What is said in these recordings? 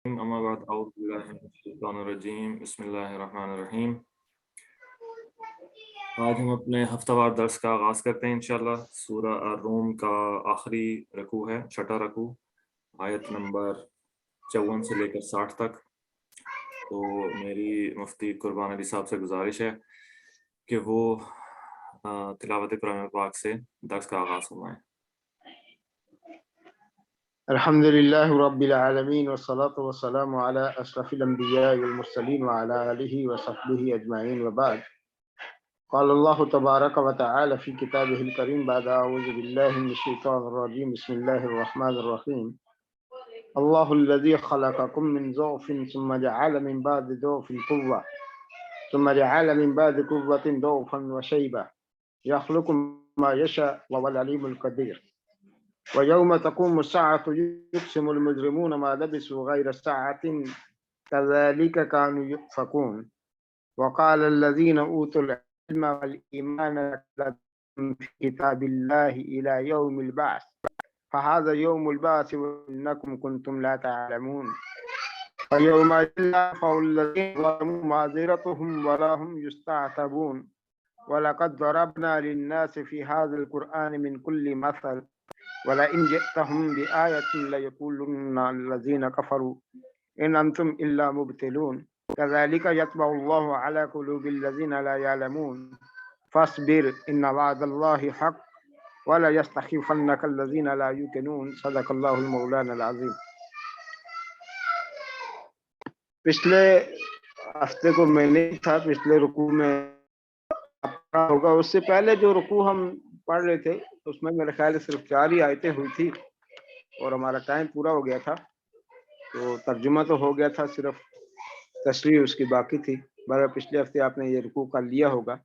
اما بعد اعوذ باللہ من الشیطان الرجیم بسم اللہ الرحمن الرحیم۔ آج ہم اپنے ہفتہ وار درس کا آغاز کرتے ہیں انشاءاللہ۔ سورہ الروم کا آخری رکوع ہے، چھٹا رکوع، آیت نمبر 54 سے لے کر 60 تک۔ تو میری مفتی قربان علی صاحب سے گزارش ہے کہ وہ تلاوت قرآن پاک سے درس کا آغاز فرمائیں۔ الحمد للہ رب العالمین والصلاة والسلام علی اشرف الانبیاء والمرسلین وعلی آلہ وصحبہ اجمعین وبعد۔ قال اللہ تبارک وتعالی فی کتابہ الکریم بعد اعوذ باللہ من الشیطان الرجیم بسم اللہ الرحمن الرحیم۔ اللہ الذی خلقکم من ضعف ثم جعل من بعد ضعف قوة ثم جعل من بعد قوة ضعفا وشیبة یخلق ما یشاء وهو العلیم القدیر۔ ويوم تقوم الساعة يقسم المجرمون ما لبثوا غير ساعة كذلك كانوا يؤفكون۔ وقال الذين أوتوا العلم والإيمان في كتاب الله إلى يوم البعث فهذا يوم البعث وإنكم كنتم لا تعلمون۔ ويوم لا ينفع الذين ظلموا معذرتهم ولا هم يستعتبون۔ ولقد ضربنا للناس في هذا القرآن من كل مثل وَلَئِنْ جِئْتَهُمْ بِآيَةٍ لَيَقُولُنَّ الَّذِينَ كَفَرُوا إِنْ أَنْتُمْ إِلَّا مُبْطِلُونَ كَذَلِكَ يَطْبَعُ اللَّهُ عَلَى قُلُوبِ الَّذِينَ لَا يَعْلَمُونَ فاصبر إن وعد الله حق ولا يستخفنك الذين لا يوقنون۔ صدق اللہ المولانا العظیم۔ پچھلے ہفتے کو میں نہیں تھا، پچھلے رکوع میں ہوگا، اس سے پہلے جو رکوع ہم پڑھ رہے تھے اس میں میرے خیال سے صرف 4 ہی آیتیں ہوئی تھی اور ہمارا ٹائم پورا ہو گیا تھا، تو ترجمہ تو ہو گیا تھا، صرف تشریح اس کی باقی تھی۔ بہرحال پچھلے ہفتے آپ نے یہ رکوع کر لیا ہوگا۔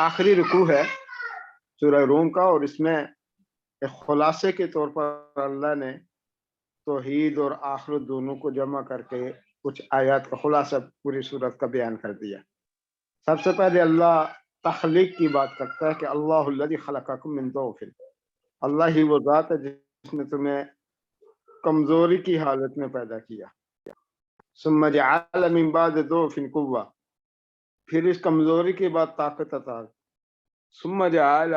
آخری رکوع ہے سورہ روم کا، اور اس میں ایک خلاصے کے طور پر اللہ نے توحید اور آخرت دونوں کو جمع کر کے کچھ آیات کا خلاصہ پوری صورت کا بیان کر دیا۔ سب سے پہلے اللہ تخلیق کی بات کرتا ہے کہ اللہ الذی خلقکم من ضعف، اللہ ہی وہ ذات ہے جس نے تمہیں کمزوری کی حالت میں پیدا کیا۔ ثم جعل من بعد ضعف قوة، پھر اس کمزوری کے بعد طاقت عطا۔ ثم جعل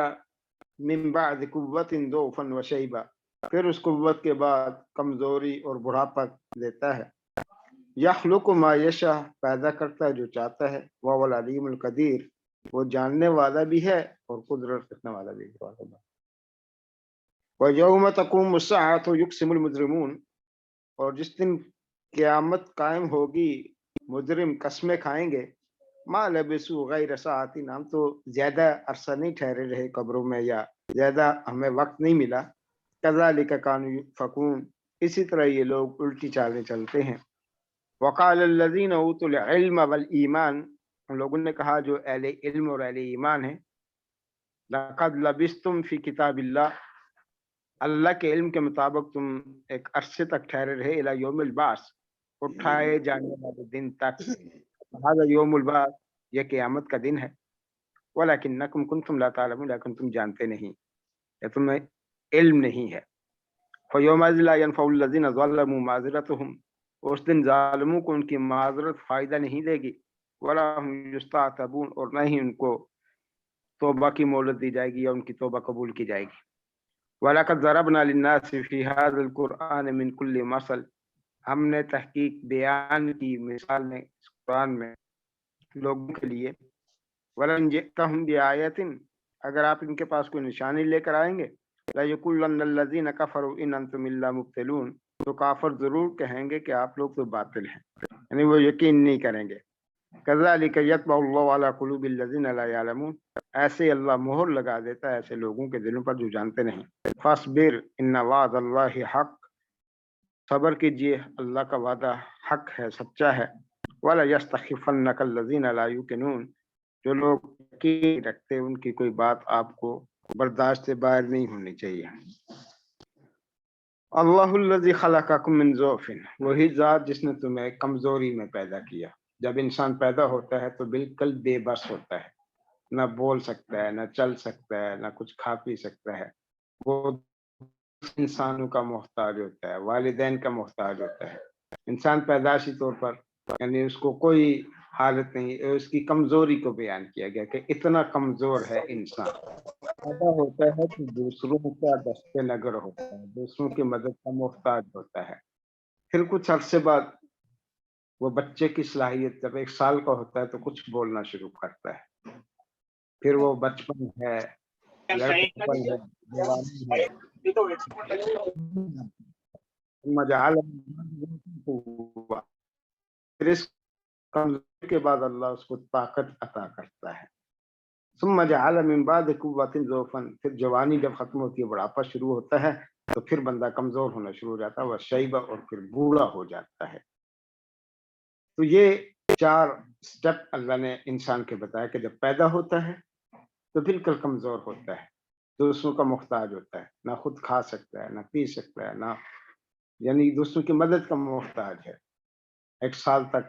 من بعد قوة ضعفا وشیبة، پھر اس قوت کے بعد کمزوری اور بڑھاپا دیتا ہے۔ یخلق ما یشاء، پیدا کرتا ہے جو چاہتا ہے۔ وهو العلیم القدیر، وہ جاننے والا بھی ہے اور قدرت رکھنے والا بھی ہے۔ وَيَوْمَ تَقُومُ السَّاعَةُ يُقْسِمُ الْمُجْرِمُونَ، اور جس دن قیامت قائم ہوگی مجرم قسمیں کھائیں گے۔ مَا لَبِثُوا غَيْرَ سَاعَةٍ، ہم تو زیادہ عرصہ نہیں ٹھہرے رہے قبروں میں، یا زیادہ ہمیں وقت نہیں ملا۔ كَذَلِكَ كَانُوا يُؤْفَكُونَ، اسی طرح یہ لوگ الٹی چالیں چلتے ہیں۔ وقال الذین اوتوا العلم والایمان، ان لوگوں نے کہا جو اہل علم اور اہل ایمان ہیں، لقد لبثتم فی کتاب اللہ، اللہ کے علم کے مطابق تم ایک عرصے تک ٹھہرے رہے، الی یوم البعث، اٹھائے جانے والے دن تک۔ هذا یوم البعث، یہ قیامت کا دن ہے۔ ولکنکم کنتم لا تعلمون، لیکن تم جانتے نہیں یا تمہیں علم نہیں ہے۔ فیومئذ لا ینفع الذین ظلموا معذرتهم، اس دن ظالموں کو ان کی معذرت فائدہ نہیں دے گی۔ ولا هم یستعتبون، اور نہ ہی ان کو توبہ کی مہلت دی جائے گی یا ان کی توبہ قبول کی جائے گی۔ وَلَقَدْ ضَرَبْنَا لِلنَّاسِ فِي هَذَا الْقُرْآنِ مِنْ كُلِّ مَثَلٍ، ہم نے تحقیق بیان کی مثال میں اس قرآن میں لوگوں کے لیے۔ وَلَنْ جِئْتَهُمْ بِآيَةٍ، اگر آپ ان کے پاس کوئی نشانی لے کر آئیں گے، لَيَقُولَنَّ الَّذِينَ كَفَرُوا إِنْ أَنْتُمْ إِلَّا مُبْطِلُونَ، تو کافر ضرور کہیں گے کہ آپ لوگ تو باطل ہیں، یعنی وہ یقین نہیں کریں گے۔ كَذَلِكَ يَطْبَعُ اللَّهُ عَلَى قُلُوبِ الَّذِينَ لَا يَعْلَمُونَ، ایسے اللہ مہر لگا دیتا ہے ایسے لوگوں کے دلوں پر جو جانتے نہیں۔ فاصبر ان وعد اللہ حق، صبر کیجئے، اللہ کا وعدہ حق ہے، سچا ہے۔ ولا یستخفنک الذین لا یوقنون، جو لوگ یقین رکھتے ان کی کوئی بات آپ کو برداشت سے باہر نہیں ہونی چاہیے۔ اللہ الذی خلقکم من ضعف، وہی ذات جس نے تمہیں کمزوری میں پیدا کیا۔ جب انسان پیدا ہوتا ہے تو بالکل بے بس ہوتا ہے، نہ بول سکتا ہے، نہ چل سکتا ہے، نہ کچھ کھا پی سکتا ہے۔ وہ انسانوں کا محتاج ہوتا ہے، والدین کا محتاج ہوتا ہے۔ انسان پیدائشی طور پر یعنی اس کو کوئی حالت نہیں، اس کی کمزوری کو بیان کیا گیا کہ اتنا کمزور ہے انسان. پیدا ہوتا ہے تو دوسروں کا دست نگر ہوتا ہے، دوسروں کی مدد کا محتاج ہوتا ہے. پھر کچھ عرصے بعد وہ بچے کی صلاحیت جب 1 سال کا ہوتا ہے تو کچھ بولنا شروع کرتا ہے. پھر وہ بچپن ہے، لڑکپن ہے، جوانی ہے. ثم جعل ہوا، پھر اس کمزوری کے بعد اللہ اس کو طاقت عطا کرتا ہے. ثم جعل من بعد قوة ضعفا، پھر جوانی جب ختم ہوتی ہے بڑھاپا شروع ہوتا ہے تو پھر بندہ کمزور ہونا شروع ہو جاتا ہے، وہ شیبہ، اور پھر بوڑھا ہو جاتا ہے. تو یہ 4 سٹیپ اللہ نے انسان کے بتایا کہ جب پیدا ہوتا ہے تو بالکل کمزور ہوتا ہے، دوسروں کا محتاج ہوتا ہے، نہ خود کھا سکتا ہے، نہ پی سکتا ہے، نہ یعنی دوسروں کی مدد کا محتاج ہے. 1 سال تک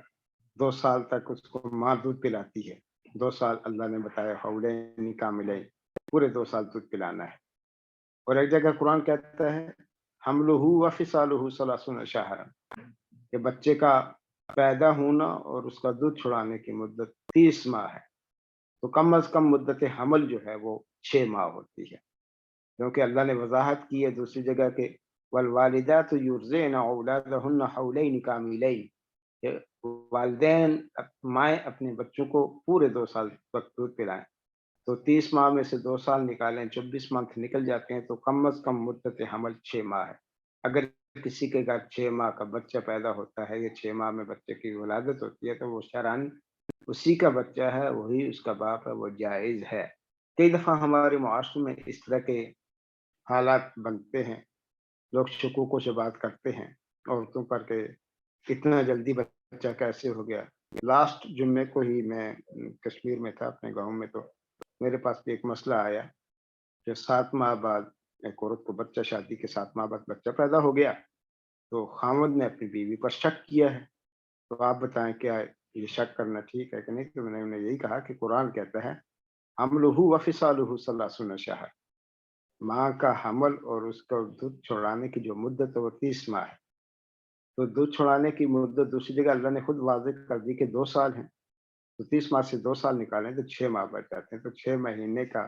2 سال تک اس کو ماں دودھ پلاتی ہے. 2 سال اللہ نے بتایا حولین کاملین، پورے 2 سال دودھ پلانا ہے. اور ایک جگہ قرآن کہتا ہے حملہ و فصالہ ثلاثون شہرا، کہ بچے کا پیدا ہونا اور اس کا دودھ چھڑانے کی مدت 30 ماہ ہے. تو کم از کم مدت حمل جو ہے وہ 6 ماہ ہوتی ہے، کیونکہ اللہ نے وضاحت کی ہے دوسری جگہ کہ والوالدات یرضعن اولادہن حولین کاملین، کہ والدین مائیں اپنے بچوں کو پورے 2 سال تک دودھ پلائیں. تو 30 ماہ میں سے 2 سال نکالیں، 24 منتھ نکل جاتے ہیں، تو کم از کم مدت حمل 6 ماہ ہے. اگر کسی کے گھر 6 ماہ کا بچہ پیدا ہوتا ہے یا 6 ماہ میں بچے کی ولادت ہوتی ہے تو وہ شرعاً اسی کا بچہ ہے، وہی اس کا باپ ہے، وہ جائز ہے. کئی دفعہ ہمارے معاشرے میں اس طرح کے حالات بنتے ہیں، لوگ شکوک سے بات کرتے ہیں عورتوں پر کہ اتنا جلدی بچہ کیسے ہو گیا. لاسٹ جمعے کو ہی میں کشمیر میں تھا اپنے گاؤں میں، تو میرے پاس بھی ایک مسئلہ آیا کہ 7 ماہ بعد ایک عورت کو بچہ، شادی کے 7 ماہ بعد بچہ پیدا ہو گیا. تو خاوند نے اپنی بیوی پر شک کیا ہے. تو آپ بتائیں کیا یہ شک کرنا ٹھیک ہے کہ نہیں؟ تو میں نے انہیں یہی کہا کہ قرآن کہتا ہے حملہ و فصالہ ثلاثون شہر، ماں کا حمل اور اس کا دودھ چھوڑانے کی جو مدت ہے وہ 30 ماہ ہے. تو دودھ چھوڑانے کی مدت دوسری جگہ اللہ نے خود واضح کر دی کہ 2 سال ہیں. تو 30 ماہ سے 2 سال نکالیں تو 6 ماہ بچ جاتے ہیں. تو 6 مہینے کا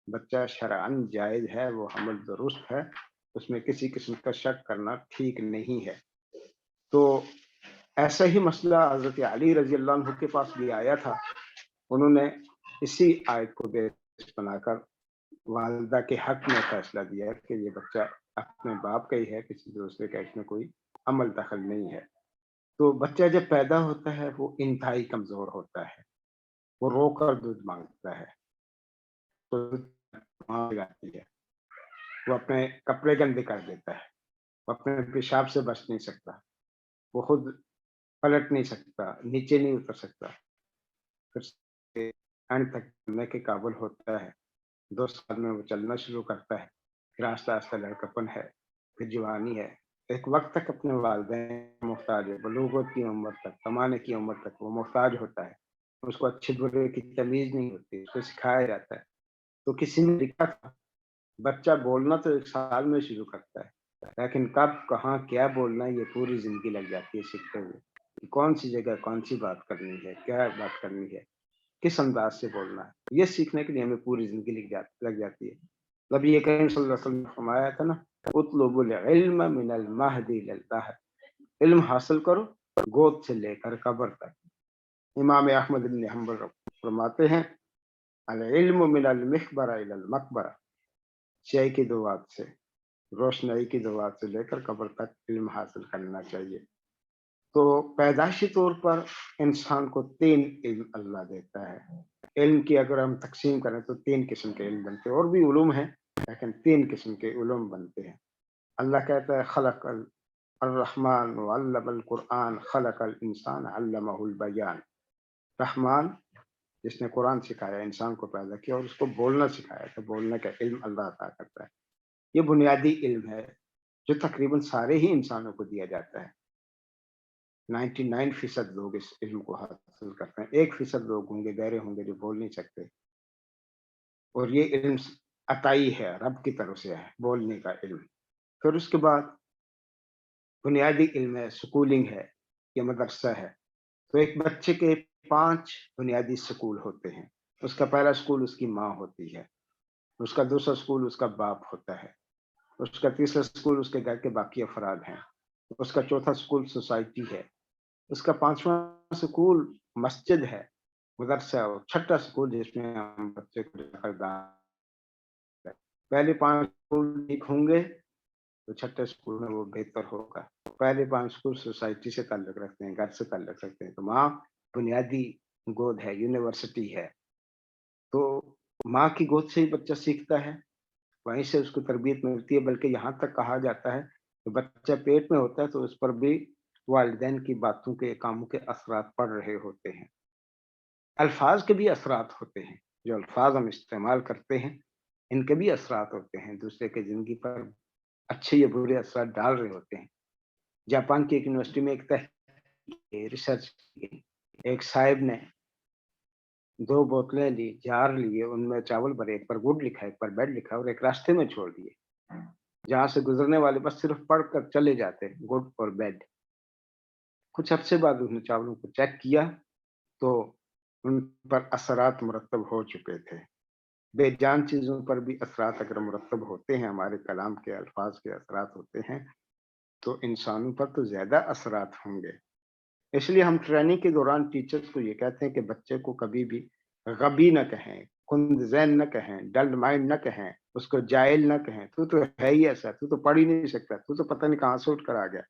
بچہ شرعاً جائز ہے، وہ حمل درست ہے، اس میں کسی قسم کا شک کرنا ٹھیک نہیں ہے. تو ایسا ہی مسئلہ حضرت علی رضی اللہ عنہ کے پاس بھی آیا تھا. انہوں نے اسی آیت کو بیس بنا کر والدہ کے حق میں فیصلہ دیا کہ یہ بچہ اپنے باپ کا ہی ہے، کسی دوسرے کا اس میں کوئی عمل دخل نہیں ہے. تو بچہ جب پیدا ہوتا ہے وہ انتہائی کمزور ہوتا ہے، وہ رو کر دودھ مانگتا ہے، تو جاتی ہے، وہ اپنے کپڑے گندے کر دیتا ہے، وہ اپنے پیشاب سے بچ نہیں سکتا، وہ خود پلٹ نہیں سکتا، نیچے نہیں اتر سکتا. پھر اینڈ تک چلنے کے قابل ہوتا ہے. 2 سال میں وہ چلنا شروع کرتا ہے، پھر آہستہ آہستہ لڑکپن ہے، پھر جوانی ہے. ایک وقت تک اپنے والدین محتاج ہے، بلوغت کی عمر تک، کمانے کی عمر تک وہ محتاج ہوتا ہے. اس کو اچھے برے کی تمیز نہیں ہوتی، اس کو سکھایا جاتا ہے. تو کسی نے لکھا تھا بچہ بولنا تو 1 سال میں شروع کرتا ہے، لیکن کب کہاں کیا بولنا ہے یہ پوری زندگی لگ جاتی ہے سیکھتے ہوئے، کہ کون سی جگہ کون سی بات کرنی ہے، کیا بات کرنی ہے، کس انداز سے بولنا ہے. یہ سیکھنے کے لیے ہمیں پوری زندگی لگ جاتی ہے. نبی کریم صلی اللہ علیہ وسلم نے فرمایا تھا نا اطلب العلم من المہد الی اللحد، علم حاصل کرو گود سے لے کر قبر تک. امام احمد بن حنبل فرماتے ہیں العلم من المخبرہ الی المقبرہ، چائے کی دعات سے، روشنائی کی دعات سے لے کر قبر تک علم حاصل کرنا چاہیے. تو پیدائشی طور پر انسان کو 3 علم اللہ دیتا ہے. علم کی اگر ہم تقسیم کریں تو 3 قسم کے علم بنتے ہیں، اور بھی علوم ہیں لیکن 3 قسم کے علوم بنتے ہیں. اللہ کہتا ہے خلق الرحمن علم القرآن خلق الانسان علمہ البیان. رحمان جس نے قرآن سکھایا، انسان کو پیدا کیا اور اس کو بولنا سکھایا، تو بولنے کا علم اللہ عطا کرتا ہے. یہ بنیادی علم ہے جو تقریباً سارے ہی انسانوں کو دیا جاتا ہے. 99% لوگ اس علم کو حاصل کرتے ہیں. 1% لوگ ہوں گے، بہرے ہوں گے، جو بول نہیں سکتے. اور یہ علم عطائی ہے، رب کی طرف سے ہے، بولنے کا علم. پھر اس کے بعد بنیادی علم ہے، سکولنگ ہے یا مدرسہ ہے، تو ایک بچے کے 5 بنیادی سکول ہوتے ہیں۔ اس کا پہلا سکول اس کی ماں ہوتی ہے، اس کا دوسرا سکول اس کا باپ ہوتا ہے، اس کا تیسرا سکول اس کے گھر کے باقی افراد ہیں، اس کا چوتھا سکول سوسائٹی ہے، اس کا 5واں سکول مسجد ہے، مدرسہ، اور چھٹا سکول جس میں ہم بچے کو پہلے 5 سکول ٹھیک ہوں گے تو چھٹے سکول میں وہ بہتر ہوگا۔ پہلے 5 سکول سوسائٹی سے تعلق رکھتے ہیں، گھر سے تعلق رکھتے ہیں، تو ماں بنیادی گود ہے، یونیورسٹی ہے۔ تو ماں کی گود سے ہی بچہ سیکھتا ہے، وہیں سے اس کو تربیت ملتی ہے، بلکہ یہاں تک کہا جاتا ہے کہ بچہ پیٹ میں ہوتا ہے تو اس پر بھی والدین کی باتوں کے، کاموں کے اثرات پڑ رہے ہوتے ہیں۔ الفاظ کے بھی اثرات ہوتے ہیں، جو الفاظ ہم استعمال کرتے ہیں ان کے بھی اثرات ہوتے ہیں، دوسرے کے زندگی پر اچھے یا برے اثرات ڈال رہے ہوتے ہیں۔ جاپان کی ایک یونیورسٹی میں ایک ریسرچ کی، ایک صاحب نے 2 بوتلیں لی، جار لیے، ان میں چاول بھرے، ایک پر گڈ لکھا ہے، ایک پر بیڈ لکھا ہے، اور ایک راستے میں چھوڑ دیے، جہاں سے گزرنے والے بس صرف پڑھ کر چلے جاتے، گڈ اور بیڈ۔ کچھ عرصے بعد اس نے چاولوں کو چیک کیا تو ان پر اثرات مرتب ہو چکے تھے۔ بے جان چیزوں پر بھی اثرات اگر مرتب ہوتے ہیں، ہمارے کلام کے الفاظ کے اثرات ہوتے ہیں، تو انسانوں پر تو زیادہ اثرات ہوں گے۔ اس لیے ہم ٹریننگ کے دوران ٹیچرز کو یہ کہتے ہیں کہ بچے کو کبھی بھی غبی نہ کہیں، کند ذہن نہ کہیں، ڈل مائنڈ نہ کہیں، اس کو جاہل نہ کہیں، تو ہے ہی ایسا، تو پڑھ ہی نہیں سکتا، تو پتہ نہیں کہاں سے اٹھ کر آ گیا۔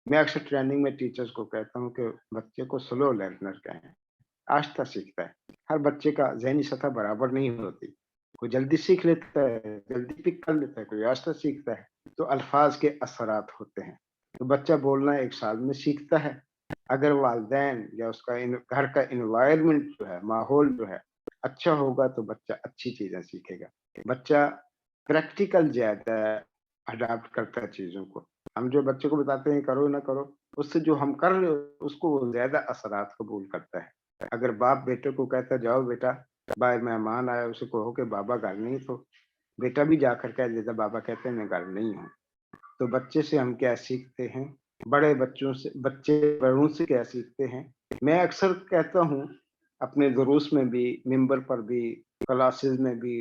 میں اکثر ٹریننگ میں ٹیچرز کو کہتا ہوں کہ بچے کو سلو لرنر کہیں، آہستہ سیکھتا ہے۔ ہر بچے کا ذہنی سطح برابر نہیں ہوتی، کوئی جلدی سیکھ لیتا ہے، جلدی پک کر لیتا ہے، کوئی آہستہ سیکھتا ہے۔ تو الفاظ کے اثرات ہوتے ہیں۔ تو بچہ بولنا 1 سال میں سیکھتا ہے، اگر والدین یا اس کا گھر کا انوائرمنٹ جو ہے، ماحول جو ہے اچھا ہوگا تو بچہ اچھی چیزیں سیکھے گا۔ بچہ پریکٹیکل زیادہ اڈاپٹ کرتا ہے چیزوں کو۔ ہم جو بچے کو بتاتے ہیں کرو نہ کرو، اس سے جو ہم کر رہے ہو اس کو وہ زیادہ اثرات قبول کرتا ہے۔ اگر باپ بیٹے کو کہتا جاؤ بیٹا باہر مہمان آیا، اسے کہو کہ بابا گھر نہیں، تو بیٹا بھی جا کر کہہ دیتا بابا کہتے ہیں میں گھر نہیں ہوں۔ تو بچے سے ہم کیا سیکھتے ہیں، بچے بڑوں سے کیا سیکھتے ہیں۔ میں اکثر کہتا ہوں اپنے دروس میں بھی، ممبر پر بھی، کلاسز میں بھی،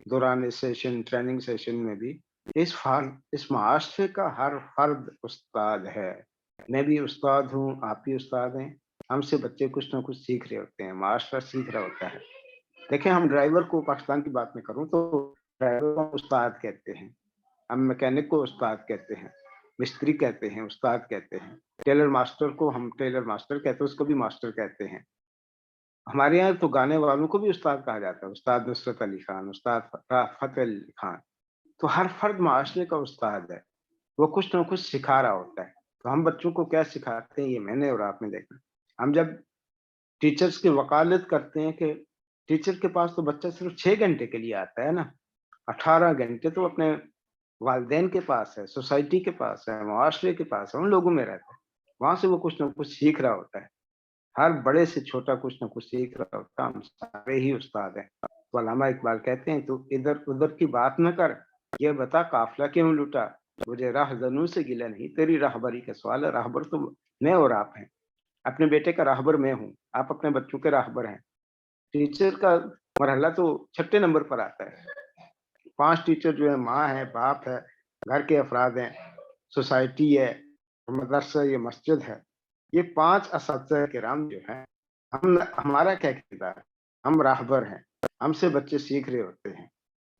دوران سیشن، ٹریننگ سیشن میں بھی، اس معاشرے کا ہر فرد استاد ہے۔ میں بھی استاد ہوں، آپ بھی استاد ہیں، ہم سے بچے کچھ نہ کچھ سیکھ رہے ہوتے ہیں، معاشرہ سیکھ رہا ہوتا ہے۔ دیکھیں، ہم ڈرائیور کو، پاکستان کی بات میں کروں تو ڈرائیور کو استاد کہتے ہیں، ہم میکینک کو استاد کہتے ہیں، مستری کہتے ہیں، استاد کہتے ہیں، ٹیلر ماسٹر کو ہم ٹیلر ماسٹر کہتے ہیں، اس کو بھی ماسٹر کہتے ہیں۔ ہمارے یہاں تو گانے والوں کو بھی استاد کہا جاتا ہے، استاد نصرت علی خان، استاد فتح علی خان۔ تو ہر فرد معاشرے کا استاد ہے، وہ کچھ نہ کچھ سکھا رہا ہوتا ہے۔ تو ہم بچوں کو کیا سکھاتے ہیں، یہ میں نے اور آپ نے دیکھا۔ ہم جب ٹیچرز کی وکالت کرتے ہیں کہ ٹیچر کے پاس تو بچہ صرف 6 گھنٹے کے لیے آتا ہے نا، 18 گھنٹے تو اپنے والدین کے پاس ہے، سوسائٹی کے پاس ہے، معاشرے کے پاس ہے، ان لوگوں میں رہتا ہے، وہاں سے وہ کچھ نہ کچھ سیکھ رہا ہوتا ہے۔ ہر بڑے سے چھوٹا کچھ نہ کچھ سیکھ رہا ہوتا ہے، ہم سارے ہی استاد ہیں۔ تو علامہ اقبال کہتے ہیں تو ادھر ادھر کی بات نہ کر، یہ بتا قافلہ کیوں لوٹا، مجھے راہ زنوں سے گلہ نہیں، تیری راہبری کا سوال ہے۔ راہبر تو میں اور آپ ہیں، اپنے بیٹے کا راہبر میں ہوں، آپ اپنے بچوں کے راہبر ہیں۔ ٹیچر کا مرحلہ تو 6 نمبر پر آتا ہے۔ 5 ٹیچر جو ہے، ماں ہے، باپ ہے، گھر کے افراد ہیں، سوسائٹی ہے، مدرسہ یا مسجد ہے۔ یہ 5 اساتذہ کرام جو ہیں، ہمارا کیا کردار ہے؟ ہم راہبر ہیں، ہم سے بچے سیکھ رہے ہوتے ہیں۔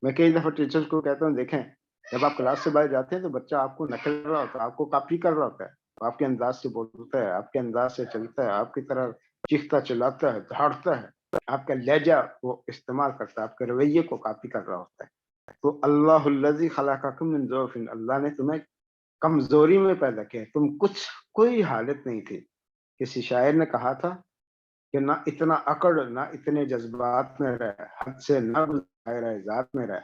میں کئی دفعہ ٹیچرز کو کہتا ہوں دیکھیں، جب آپ کلاس سے باہر جاتے ہیں تو بچہ آپ کو نقل کر رہا ہوتا ہے، آپ کو کاپی کر رہا ہوتا ہے، آپ کے انداز سے بولتا ہے، آپ کے انداز سے چلتا ہے، آپ کی طرح چیختا چلاتا ہے، دھاڑتا ہے، آپ کا لہجہ وہ استعمال کرتا ہے، آپ کے رویے کو کاپی کر رہا ہوتا ہے۔ تو اللہ الذی خلقکم من ضعف، اللہ نے تمہیں کمزوری میں پیدا کیا، تم کوئی حالت نہیں تھی۔ کسی شاعر نے کہا تھا کہ نہ اتنا اکڑ، نہ اتنے جذبات میں رہ، حد سے نہ گزر ذات میں رہ،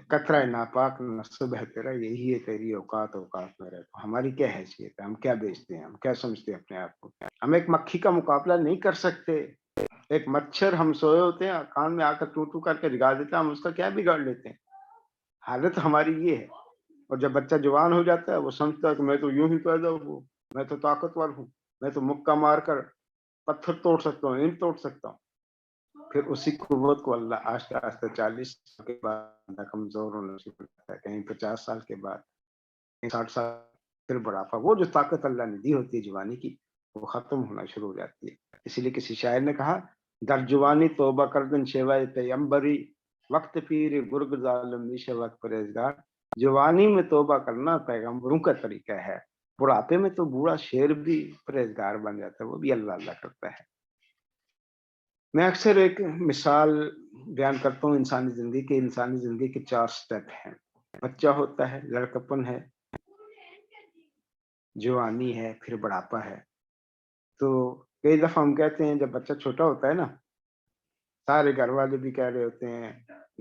قطرہ ناپاک نصب ہے تیرا، یہی ہے تیری اوقات اوقات میں رہ۔ تو ہماری کیا حیثیت ہے، ہم کیا بیچتے ہیں، ہم کیا سمجھتے ہیں اپنے آپ کو؟ ہم ایک مکھی کا مقابلہ نہیں کر سکتے۔ ایک مچھر، ہم سوئے ہوتے ہیں، کان میں آ کر ٹو ٹو کر کے جگا دیتا ہے، ہم اس کا کیا بگاڑ لیتے ہیں؟ حالت ہماری یہ ہے۔ اور جب بچہ جوان ہو جاتا ہے وہ سمجھتا ہے کہ میں تو یوں ہی پیدا ہوں، میں تو طاقتور ہوں، میں تو مکہ مار کر پتھر توڑ سکتا ہوں، اینٹ توڑ سکتا ہوں۔ پھر اسی قوت کو اللہ آہستہ آہستہ 40 سال کے بعد کمزور ہونا شروع کرتا ہے، کہیں 50 سال کے بعد، کہیں 60 سال، پھر بڑھاپا۔ وہ جو طاقت اللہ نے دی ہوتی ہے جوانی کی وہ ختم ہونا شروع ہو جاتی ہے۔ اسی لیے کسی شاعر نے کہا در جوانی توبہ کردن شیوائے پیمبری وقت پیر گرگ ظالم نیشہ وقت پرہیزگار۔ جوانی میں توبہ کرنا پیغمبروں کا طریقہ ہے، بڑھاپے میں تو بوڑھا شیر بھی پرہیزگار بن جاتا ہے، وہ بھی اللہ اللہ کرتا ہے۔ میں اکثر ایک مثال بیان کرتا ہوں انسانی زندگی کے 4 سٹیپ ہیں۔ بچہ ہوتا ہے، لڑکپن ہے، جوانی ہے، پھر بڑھاپا ہے۔ تو کئی دفعہ ہم کہتے ہیں جب بچہ چھوٹا ہوتا ہے نا، سارے گھر والے بھی کہہ رہے ہوتے ہیں،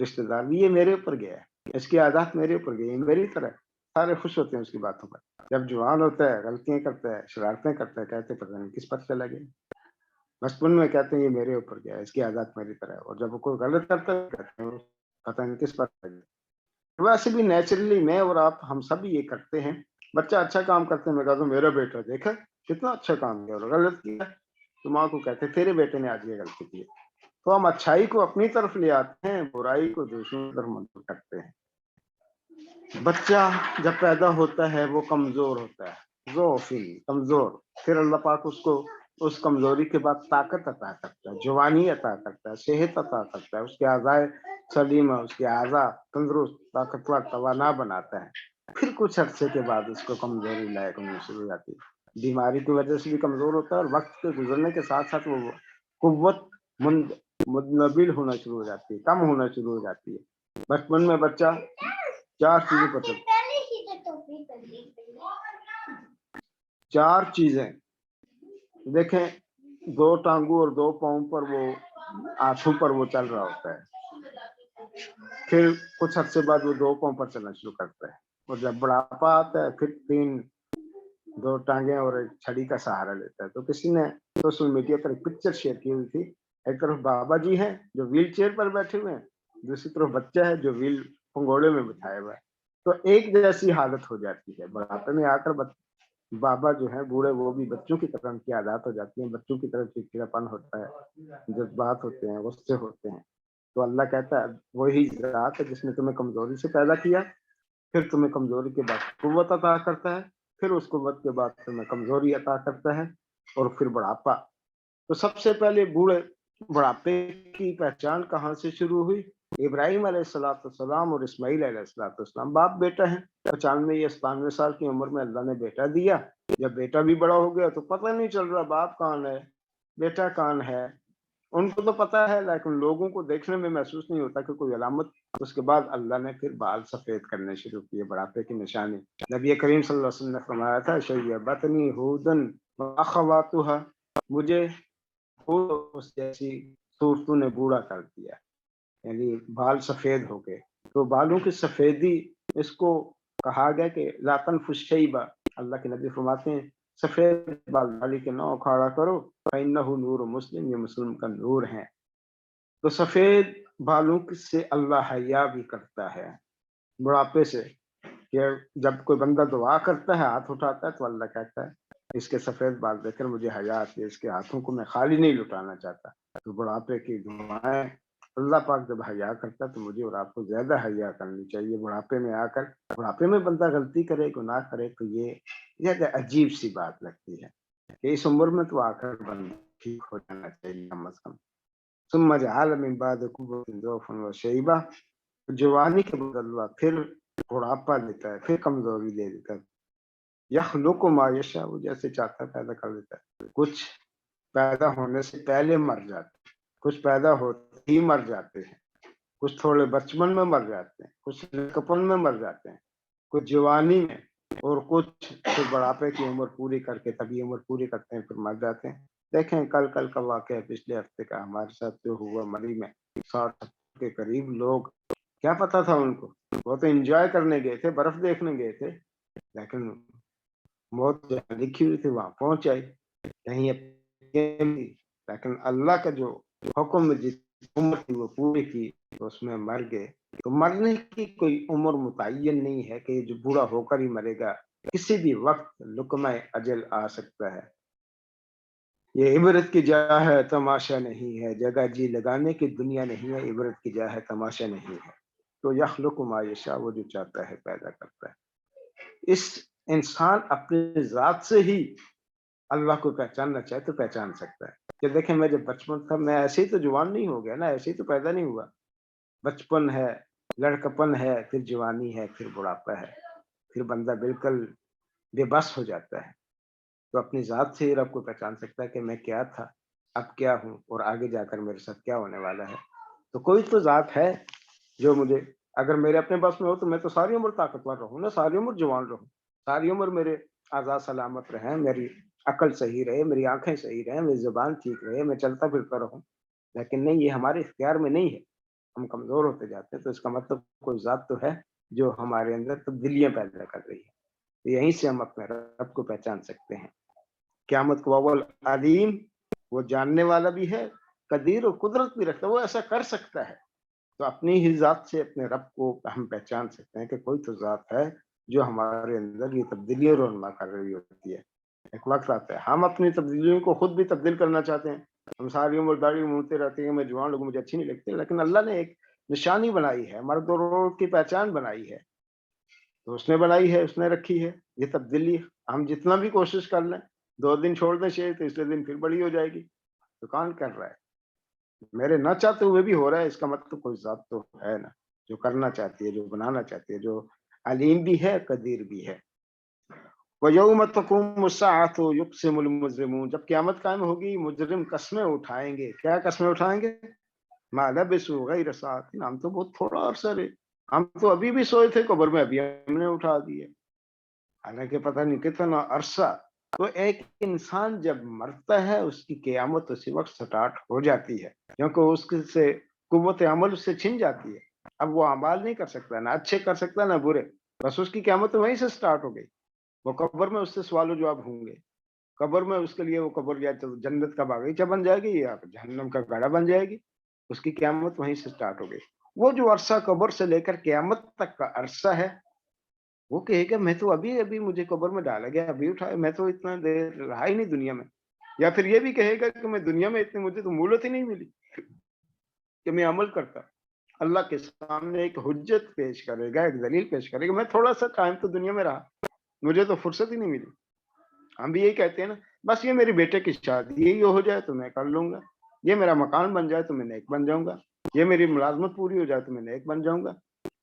رشتہ دار بھی، یہ میرے اوپر گیا ہے، اس کی عادات میرے اوپر گئی، میری طرح سارے خوش ہوتے ہیں اس کی باتوں پر۔ جب جوان ہوتا ہے غلطیاں کرتا ہے، شرارتیں کرتا ہے، کہتے پتہ نہیں کس پر چلا گیا۔ بچپن میں کہتے ہیں یہ میرے اوپر گیا ہے، اس کی عادات میری طرح ہے، اور جب وہ کوئی غلط کرتا ہے کہتے ہیں پتہ نہیں کس پر چلا گیا۔ ویسے بھی نیچرلی میں اور آپ ہم سب یہ کرتے ہیں۔ بچہ اچھا کام کرتے ہیں میں کہتا ہوں میرا بیٹا دیکھا کتنا اچھا کام کیا، اور غلط کیا تو ماں کو کہتے ہیں تیرے بیٹے نے آج یہ غلطی کی۔ تو ہم اچھائی کو اپنی طرف لے آتے ہیں، برائی کو دوسروں کی طرف منتقل کرتے ہیں۔ بچہ جب پیدا ہوتا ہے وہ کمزور ہوتا ہے، ضعیف، کمزور، پھر اللہ پاک اس کو اس کمزوری کے بعد طاقت عطا کرتا ہے، جوانی عطا کرتا ہے، صحت عطا کرتا ہے، اس کے اعضاء سلیمہ، اس کے اعضاء تندرست، طاقتور، توانا بناتا ہے۔ پھر کچھ عرصے کے بعد اس کو کمزوری لاحق ہونی شروع ہو جاتی ہے، بیماری کی وجہ سے بھی کمزور ہوتا ہے، اور وقت کے گزرنے کے ساتھ ساتھ وہ قوت منبل ہونا شروع ہو جاتی ہے، کم ہونا شروع ہو جاتی ہے۔ بچپن میں بچہ 4 چیزیں پسند، 4 چیزیں دیکھیں، 2 ٹانگوں اور 2 پاؤں پر وہ ہاتھوں پر وہ چل رہا ہوتا ہے، پھر کچھ عرصے بعد وہ 2 پاؤں پر چلنا شروع کرتا ہے، اور جب بڑھاپا آتا ہے پھر 2 ٹانگیں اور ایک چھڑی کا سہارا لیتا ہے۔ تو کسی نے سوشل میڈیا پر ایک پکچر شیئر کی ہوئی تھی، ایک طرف بابا جی ہیں جو ویل چیئر پر بیٹھے ہوئے ہیں، دوسری طرف بچہ ہے جو ویل پنگوڑے میں بٹھایا ہوا ہے۔ تو ایک جیسی حالت ہو جاتی ہے، بڑھاپے میں آ کر بابا جو ہیں بوڑھے وہ بھی بچوں کی طرح ان کی عادات ہو جاتی ہیں، بچوں کی طرح چڑچڑاپن ہوتا ہے، جذبات ہوتے ہیں، غصے ہوتے ہیں۔ تو اللہ کہتا ہے وہی ذات ہے جس نے تمہیں کمزوری سے پیدا کیا، پھر تمہیں کمزوری کے بعد قوت عطا کرتا ہے، پھر اس قوت کے بعد تمہیں کمزوری عطا کرتا ہے، اور پھر بڑھاپا۔ تو سب سے پہلے بڑھاپے کی پہچان کہاں سے شروع ہوئی؟ ابراہیم علیہ السلام اور اسماعیل علیہ السلام باپ بیٹا ہیں۔ 95 یا 97 سال کی عمر میں اللہ نے بیٹا دیا، جب بیٹا بھی بڑا ہو گیا تو پتہ نہیں چل رہا باپ کون ہے بیٹا کون ہے، ان کو تو پتا ہے لیکن لوگوں کو دیکھنے میں محسوس نہیں ہوتا کہ کوئی علامت۔ اس کے بعد اللہ نے پھر بال سفید کرنے شروع کیے، بڑھاپے کی نشانی۔ نبی کریم صلی اللہ علیہ وسلم نے فرمایا تھا شیبتنی ہودن واخواتها، مجھے اس جیسی صورتوں نے بوڑھا کر دیا، یعنی بال سفید ہو گئے۔ تو بالوں کی سفیدی اس کو کہا گیا کہ لا تنفس شیبہ، اللہ کے نبی فرماتے ہیں سفید بال داڑھی کے نہ اکھاڑا کرو، فإنہ نور مسلم، یہ مسلم کا نور ہے۔ تو سفید بالوں سے اللہ حیا بھی کرتا ہے بڑھاپے سے، کہ جب کوئی بندہ دعا کرتا ہے ہاتھ اٹھاتا ہے تو اللہ کہتا ہے اس کے سفید بال دیکھ کر مجھے حیا آتی ہے، اس کے ہاتھوں کو میں خالی نہیں لٹانا چاہتا۔ تو بڑھاپے کی دعائیں اللہ پاک جب حیا کرتا ہے تو مجھے اور آپ کو زیادہ حیا کرنی چاہیے۔ بڑھاپے میں آ کر، بڑھاپے میں بندہ غلطی کرے گناہ کرے تو یہ زیادہ عجیب سی بات لگتی ہے کہ اس عمر میں تو آ کر بندہ ٹھیک ہو جانا چاہیے کم از کم۔ ثم جعل من بعد قوة ضعفا وشیبہ، جوانی کے بعد اللہ پھر بڑھاپا دیتا ہے، پھر کمزوری دے دیتا ہے۔ یخلق ما یشاء، وہ جیسے چاہتا ہے پیدا کر دیتا ہے۔ کچھ پیدا ہونے سے پہلے مر جاتے ہیں، کچھ پیدا ہوتے ہی مر جاتے ہیں، کچھ تھوڑے بچپن میں مر جاتے ہیں، کچھ لڑکپن میں مر جاتے ہیں، کچھ جوانی میں، اور کچھ پھر بڑھاپے کی عمر پوری کر کے تبھی عمر پوری کرتے ہیں پھر مر جاتے ہیں۔ دیکھیں کل کا واقعہ پچھلے ہفتے کا ہمارے ساتھ جو ہوا مری میں، 60 کے قریب لوگ، کیا پتا تھا ان کو، وہ تو انجوائے کرنے گئے تھے، برف دیکھنے گئے تھے، لیکن موت جہاں لکھی ہوئی تھی وہاں پہنچ آئی، کہیں لیکن اللہ کا جو حکم جس عمر تھی وہ پوری کی تو اس میں مر گئے۔ تو مرنے کی کوئی عمر متعین نہیں ہے کہ جو بوڑھا ہو کر ہی مرے گا، کسی بھی وقت لقمہ اجل آ سکتا ہے۔ یہ عبرت کی جا ہے، تماشا نہیں ہے، جگہ جی لگانے کی دنیا نہیں ہے، عبرت کی جا ہے، تماشا نہیں ہے۔ تو یخلق ما یشاء، وہ جو چاہتا ہے پیدا کرتا ہے۔ اس انسان اپنی ذات سے ہی اللہ کو پہچاننا چاہے تو پہچان سکتا ہے کہ دیکھیں میں جب بچپن تھا، میں ایسے ہی تو جوان نہیں ہو گیا نا، ایسے ہی تو پیدا نہیں ہوا۔ بچپن ہے، لڑکپن ہے، پھر جوانی ہے، پھر بڑھاپا ہے، پھر بندہ بالکل بے بس ہو جاتا ہے۔ تو اپنی ذات سے ہی رب کو پہچان سکتا ہے کہ میں کیا تھا، اب کیا ہوں، اور آگے جا کر میرے ساتھ کیا ہونے والا ہے۔ تو کوئی تو ذات ہے جو مجھے، اگر میرے اپنے بس میں ہو تو میں تو ساری عمر طاقتور رہوں نا، ساری عمر جوان رہوں، ساری عمر میرے اعضاء سلامت رہیں، میری عقل صحیح رہے، میری آنکھیں صحیح رہیں، میری زبان ٹھیک رہے، میں چلتا پھرتا رہوں۔ لیکن نہیں، یہ ہمارے اختیار میں نہیں ہے، ہم کمزور ہوتے جاتے ہیں۔ تو اس کا مطلب کوئی ذات تو ہے جو ہمارے اندر تبدیلیاں پیدا کر رہی ہے۔ تو یہیں سے ہم اپنے رب کو پہچان سکتے ہیں۔ قیامت کو اول علیم، وہ جاننے والا بھی ہے، قدیر اور قدرت بھی رکھتا ہے، وہ ایسا کر سکتا ہے۔ تو اپنی ہی ذات سے اپنے رب کو ہم پہچان سکتے ہیں کہ کوئی تو ذات ہے جو ہمارے اندر یہ تبدیلی رونما کر رہی ہوتی ہے۔ ایک وقت آتا ہے ہم اپنی تبدیلیوں کو خود بھی تبدیل کرنا چاہتے ہیں، ہم ساری عمر داڑھی مونتے رہتے ہیں، میں جوان لوگ مجھے اچھی نہیں لگتی، لیکن اللہ نے ایک نشانی بنائی ہے، مرد اور عورت کی پہچان بنائی ہے، تو اس نے بنائی ہے، اس نے رکھی ہے یہ تبدیلی۔ ہم جتنا بھی کوشش کر لیں، 2 دن چھوڑ دیں شیئر، تیسرے دن پھر بڑی ہو جائے گی۔ تو کون کر رہا ہے؟ میرے نہ چاہتے ہوئے بھی ہو رہا ہے، اس کا مطلب کوئی ذات تو ہے نا جو کرنا چاہتی ہے، جو بنانا چاہتی ہے، جو علیم بھی ہے، قدیر بھی ہے۔ وَيَوْمَ تَقُومُ السَّاعَةُ يُقْسِمُ الْمُجْرِمُونَ، جب قیامت قائم ہوگی مجرم قسمیں اٹھائیں گے۔ کیا قسمیں اٹھائیں گے؟ مَا لَبِثُوا غَيْرَ سَاعَةٍ، ہم تو بہت تھوڑا عرصہ رہے، ہم تو ابھی بھی سوئے تھے قبر میں، ابھی ہم نے اٹھا دیے، حالانکہ پتہ نہیں کتنا عرصہ۔ تو ایک انسان جب مرتا ہے اس کی قیامت اسی وقت سٹارٹ ہو جاتی ہے، کیونکہ اس سے قوت عمل اس سے چھن جاتی ہے۔ اب وہ اعمال نہیں کر سکتا، نہ اچھے کر سکتا نہ برے، بس اس کی قیامت وہیں سے سٹارٹ ہو گئی۔ وہ قبر میں اس سے سوال و جواب ہوں گے، قبر میں اس کے لیے وہ قبر یا تو جنت کا باغیچہ بن جائے گی یا جہنم کا گڑھا بن جائے گی، اس کی قیامت وہیں سے سٹارٹ ہو گئی۔ وہ جو عرصہ قبر سے لے کر قیامت تک کا عرصہ ہے، وہ کہے گا میں تو ابھی مجھے قبر میں ڈالا گیا، ابھی اٹھایا، میں تو اتنا دیر رہا ہی نہیں دنیا میں۔ یا پھر یہ بھی کہے گا کہ میں دنیا میں اتنے، مجھے تو مہلت ہی نہیں ملی کہ میں عمل کرتا۔ اللہ کے سامنے ایک حجت پیش کرے گا، ایک دلیل پیش کرے گا، میں تھوڑا سا ٹائم تو دنیا میں رہا، مجھے تو فرصت ہی نہیں ملی۔ ہم بھی یہی کہتے ہیں نا، بس یہ میری بیٹے کی شادی یہی ہو جائے تو میں کر لوں گا، یہ میرا مکان بن جائے تو میں نیک بن جاؤں گا، یہ میری ملازمت پوری ہو جائے تو میں نیک بن جاؤں گا۔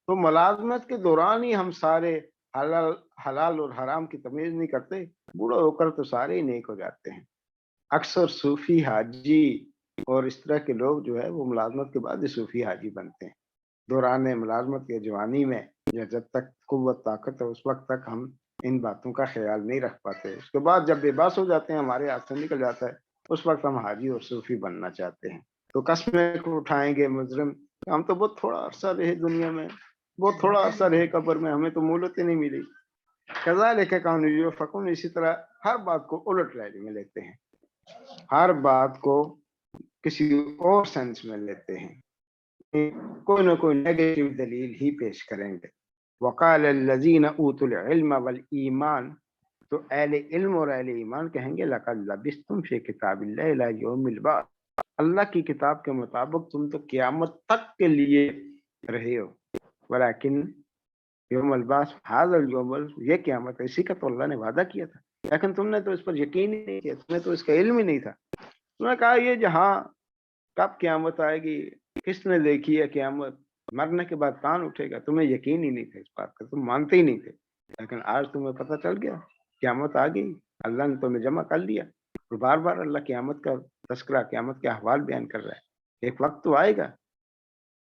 تو ملازمت کے دوران ہی ہم سارے حلال اور حرام کی تمیز نہیں کرتے، بوڑھا ہو کر تو سارے ہی نیک ہو جاتے ہیں۔ اکثر صوفی حاجی اور اس طرح کے لوگ جو ہے وہ ملازمت کے بعد ہی صوفی حاجی بنتے ہیں۔ دوران ملازمت یا جوانی میں یا جب تک قوت طاقت ہے اس وقت تک ہم ان باتوں کا خیال نہیں رکھ پاتے، اس کے بعد جب بے بس ہو جاتے ہیں، ہمارے ہاتھ سے نکل جاتا ہے، اس وقت ہم حاجی اور صوفی بننا چاہتے ہیں۔ تو قسمیں اٹھائیں گے مجرم، ہم تو بہت تھوڑا عرصہ رہے دنیا میں، بہت تھوڑا عرصہ رہے قبر میں، ہمیں تو مہلت ہی نہیں ملی۔ کذالک کانوا یؤفکون، اسی طرح ہر بات کو الٹ لہجے میں لیتے ہیں، ہر بات کو کسی اور سینس میں لیتے ہیں، کوئی نہ کوئی نیگیٹو دلیل ہی پیش کریں گے۔ وقال الذین اوتوا العلم والایمان، تو اہل علم اور اہل ایمان کہیں گے لقد لبثتم فی کتاب اللہ الی یوم البعث، اللہ کی کتاب کے مطابق تم تو قیامت تک کے لیے رہے ہو، ولیکن یوم البعث هذا اليوم، یہ قیامت، اسی کا تو اللہ نے وعدہ کیا تھا، لیکن تم نے تو اس پر یقین ہی نہیں کیا، تم نے تو اس کا علم ہی نہیں تھا۔ تم نے کہا یہ جہاں کب قیامت آئے گی، کس نے دیکھی ہے قیامت، مرنے کے بعد کون اٹھے گا، تمہیں یقین ہی نہیں تھا اس بات کا، تم مانتے ہی نہیں تھے، لیکن آج تمہیں پتہ چل گیا، قیامت آ گئی، اللہ نے تمہیں جمع کر لیا۔ اور بار بار اللہ قیامت کا تذکرہ، قیامت کے احوال بیان کر رہا ہے۔ ایک وقت تو آئے گا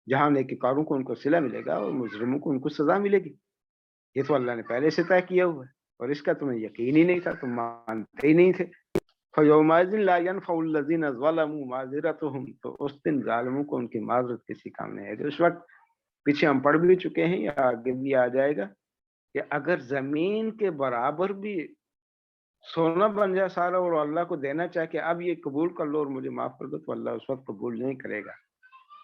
جہاں نیکوکاروں کو ان کو صلہ ملے گا اور مجرموں کو ان کو سزا ملے گی، یہ تو اللہ نے پہلے سے طے کیا ہوا ہے، اور اس کا تمہیں یقین ہی نہیں تھا، تم مانتے ہی نہیں تھے۔ فَيَوْمَئِذٍ لَا يَنْفَعُ الَّذِينَ ظَلَمُوا مَعْذِرَتُهُمْ، تو اس دن ظالموں کو ان کی معذرت کسی کام نہیں ہے۔ اس وقت پیچھے ہم پڑھ بھی چکے ہیں، یا آگے بھی آ جائے گا، کہ اگر زمین کے برابر بھی سونا بن جائے سارا اور اللہ کو دینا چاہے کہ اب یہ قبول کر لو اور مجھے معاف کر دو، تو اللہ اس وقت قبول نہیں کرے گا۔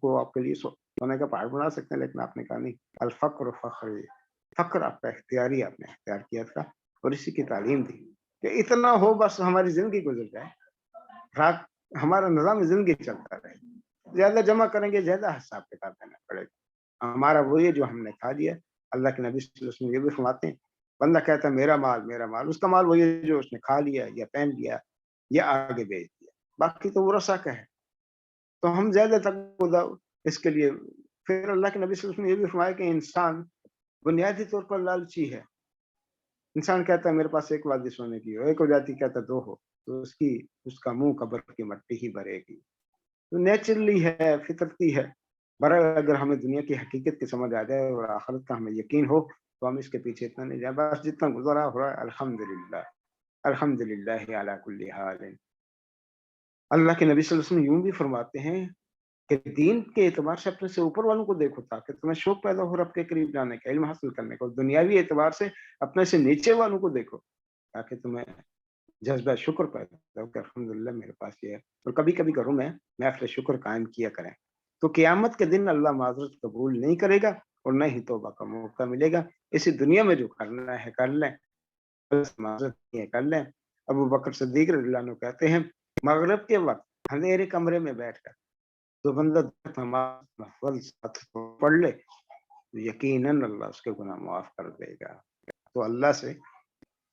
کو آپ کے لیے سونے کا پہاڑ بنا سکتے ہیں، لیکن آپ نے کہا نہیں، الفقر فخر، فخر آپ کا اختیاری آپ نے اختیار کیا تھا، اور اسی کی تعلیم دی کہ اتنا ہو بس ہماری زندگی گزر جائے، رات ہمارا نظام زندگی چلتا رہے، زیادہ جمع کریں گے زیادہ حساب کتاب دینا پڑے گا، ہمارا وہی جو ہم نے کھا لیا۔ اللہ کے نبی صلی اللہ علیہ وسلم یہ بھی فرماتے ہیں، بندہ کہتا ہے میرا مال، اس کا مال وہی ہے جو اس نے کھا لیا یا پہن لیا یا آگے بیچ دیا، باقی تو ورثہ کا ہے۔ تو ہم زیادہ تک اس کے لیے پھر اللہ کے نبی صلی اللہ علیہ وسلم نے یہ بھی فرمایا کہ انسان بنیادی طور پر لالچی ہے۔ انسان کہتا ہے میرے پاس ایک وادی سونے کی ہو، ایک ہو جاتی کہتا دو ہو، تو اس کا منہ قبر کی مٹی ہی بھرے گی۔ تو نیچرلی ہے، فطرتی ہے۔ برحال اگر ہمیں دنیا کی حقیقت کی سمجھ آ جائے اور آخرت کا ہمیں یقین ہو تو ہم اس کے پیچھے اتنا نہیں جائیں، بس جتنا گزرا ہو رہا ہے الحمدللہ، الحمدللہ علی کل حال۔ اللہ کے نبی صلی اللہ علیہ وسلم یوں بھی فرماتے ہیں کہ دین کے اعتبار سے اپنے سے اوپر والوں کو دیکھو تاکہ تمہیں شوق پیدا ہو رب کے قریب جانے کا، علم حاصل کرنے کا، اور دنیاوی اعتبار سے اپنے سے نیچے والوں کو دیکھو تاکہ تمہیں جذبہ شکر پیدا ہو کہ الحمدللہ میرے پاس یہ ہے، اور کبھی کبھی گھروں میں محفل شکر قائم کیا کریں، تو قیامت کے دن اللہ معذرت قبول نہیں کرے گا اور نہ ہی توبہ کا موقع ملے گا۔ اسی دنیا میں جو کرنا ہے کر لیں، بس معذرت نہیں ہے کر لیں۔ ابو بکر صدیق رضی اللہ عنہ کہتے ہیں مغرب کے وقت اندھیرے کمرے میں بیٹھ کر تو بندہ نماز نفل ساتھ پڑھ لے تو یقیناً اللہ اس کے گناہ معاف کر دے گا۔ تو اللہ سے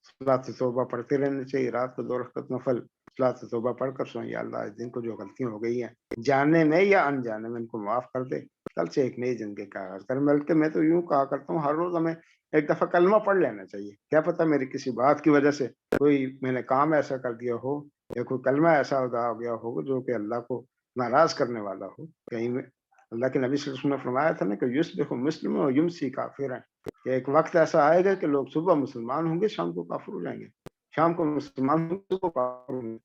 صلاۃ توبہ پڑھتے رہنا چاہیے، رات کو 2 رکعت نفل صلاۃ توبہ پڑھ کر سوئیں، یا اللہ اس دن کو جو غلطیاں ہو گئی ہیں جاننے میں یا انجانے میں ان کو معاف کر دے، کل سے ایک نئی زندگی کا آغاز کریں۔ بلکہ میں تو یوں کہا کرتا ہوں ہر روز ہمیں ایک دفعہ کلمہ پڑھ لینا چاہیے، کیا پتہ میری کسی بات کی وجہ سے کوئی میں نے کام ایسا کر دیا ہو یا کوئی کلمہ ایسا ادا ہو گیا ہو جو کہ اللہ کو ناراض کرنے والا ہو، کہیں میں اللہ کے نبی صلی اللہ علیہ وسلم نے فرمایا تھا نا کہ یصبح مسلم و یمسی کافرا، کہ ایک وقت ایسا آئے گا کہ لوگ صبح مسلمان ہوں گے شام کو کافر ہو جائیں گے، شام کو مسلمان ہوں گے صبح کافر ہوں گے۔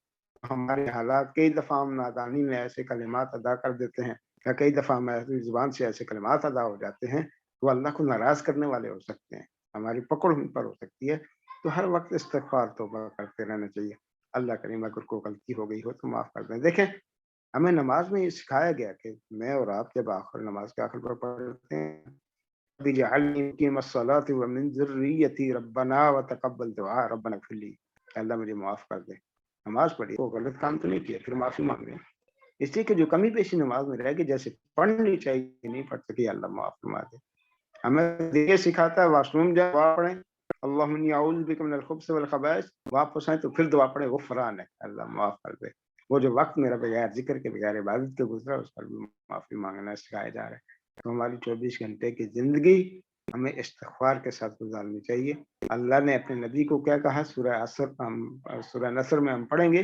ہمارے حالات کئی دفعہ ہم نادانی میں ایسے کلمات ادا کر دیتے ہیں یا کئی دفعہ ہم ایسی زبان سے ایسے کلمات ادا ہو جاتے ہیں وہ اللہ کو ناراض کرنے والے ہو سکتے ہیں، ہماری پکڑ ان پر ہو سکتی ہے۔ تو ہر وقت استغفار توبہ کرتے رہنا چاہیے۔ اللہ کریم اگر کوئی غلطی ہو گئی ہو تو معاف کر دیں۔ دیکھیں ہمیں نماز میں یہ سکھایا گیا کہ میں اور آپ جب آخر نماز کے آخر پر پڑھتے ہیں رب اجعلنی مقیم الصلاۃ ومن ذریتی ربنا وتقبل دعاء ربنا اغفر لی، اللہ مجھے معاف کر دے۔ نماز پڑھی وہ غلط کام تو نہیں کیا پھر معافی مانگے، اس لیے کہ جو کمی بیشی نماز میں رہے گی جیسے پڑھنی چاہیے نہیں پڑھ سکی اللہ معاف فرما دے۔ ہمیں یہ سکھاتا ہے واش روم جب دعا پڑھیں اللہم انی اعوذ بک من الخبث والخبائث، واپس آئیں تو پھر دعا پڑھیں غفران ہے اللہ معاف کر دے۔ وہ جو وقت میرا بغیر ذکر کے بغیر عبادت کے گزرا اس پر بھی معافی مانگنا سکھایا جا رہا ہے۔ تو ہماری 24 گھنٹے کی زندگی ہمیں استغفار کے ساتھ گزارنی چاہیے۔ اللہ نے اپنے نبی کو کیا کہا سورہ نصر میں ہم پڑھیں گے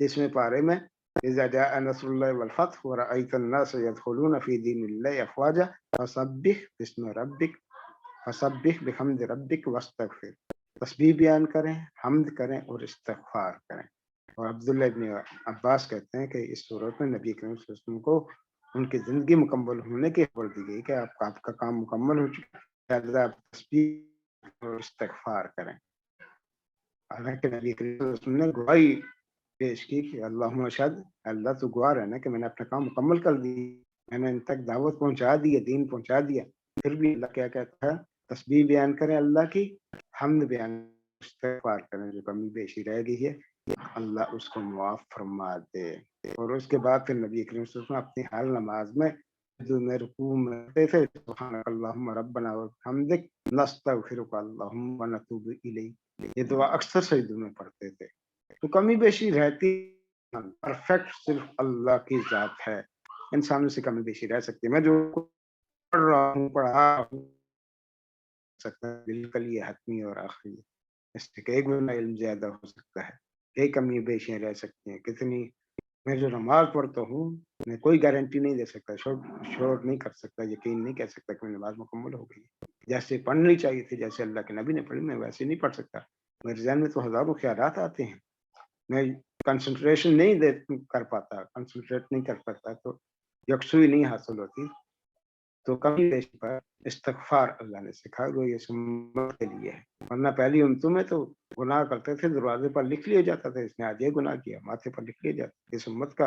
30ویں پارے میں اذا جاء نصر اللہ والفتح ورأیت الناس يدخلون فی دین اللہ افواجا فسبح باسم ربک فسبح بحمد ربک واستغفر، تسبیح بیان کریں، حمد کریں اور استغفار کریں۔ اور عبداللہ ابن عباس کہتے ہیں کہ اس صورت میں نبی کریم صلی اللہ علیہ وسلم کو ان کی زندگی مکمل ہونے کی خبر دی گئی کہ آپ کا کام مکمل ہو چکا ہے، آپ تسبیح اور استغفار کریں۔ حالانکہ نبی کریم صلی اللہ علیہ وسلم نے گواہی پیش کی کہ اللہم اشہد، اللہ تو گواہ رہنا کہ میں نے اپنا کام مکمل کر دی، میں نے ان تک دعوت پہنچا دی ہے، دین پہنچا دیا۔ پھر بھی اللہ کیا کہتا ہے تسبیح بیان کریں اللہ کی، حمد بیان استغفار کریں، جو کمی بیشی رہ گئی ہے اللہ اس کو معاف فرما دے۔ اور اس کے بعد پھر نبی کریم صلی اللہ علیہ وسلم اپنی ہر نماز میں جو میں رکوع میں رہتے تھے سبحانک اللہم ربنا وبحمدک نستغفرک اللہم ونتوب الیک، یہ دعا اکثر سجدوں میں پڑھتے تھے۔ تو کمی بیشی رہتی، پرفیکٹ صرف اللہ کی ذات ہے، انسانوں سے کمی بیشی رہ سکتی ہے۔ میں جو پڑھ رہا ہوں پڑھا ہوں سکتا ہے بالکل یہ حتمی اور آخری ہے، اس سے کہ ایک گنا علم زیادہ ہو سکتا ہے، کئی کمی بیشیاں رہ سکتی ہیں کتنی۔ میں جو نماز پڑھتا ہوں میں کوئی گارنٹی نہیں دے سکتا، شور نہیں کر سکتا، یقین نہیں کہہ سکتا کہ نماز مکمل ہو گئی جیسے پڑھنی چاہیے تھی، جیسے اللہ کے نبی نے پڑھی میں ویسے نہیں پڑھ سکتا۔ میرے ذہن میں تو ہزاروں خیالات آتے ہیں، میں کنسنٹریشن نہیں کر پاتا، کنسنٹریٹ نہیں کر پاتا، تو یکسوئی نہیں حاصل ہوتی۔ تو کمی بیشی پر استغفار اللہ نے سکھا وہ یہ امت کے لیے ہے، ورنہ پہلی امتوں میں تو گناہ کرتے تھے دروازے پر لکھ لیا جاتا تھا اس نے آج یہ گناہ کیا، ماتھے پر لکھ لیا جاتا، اس امت کا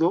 2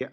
کہ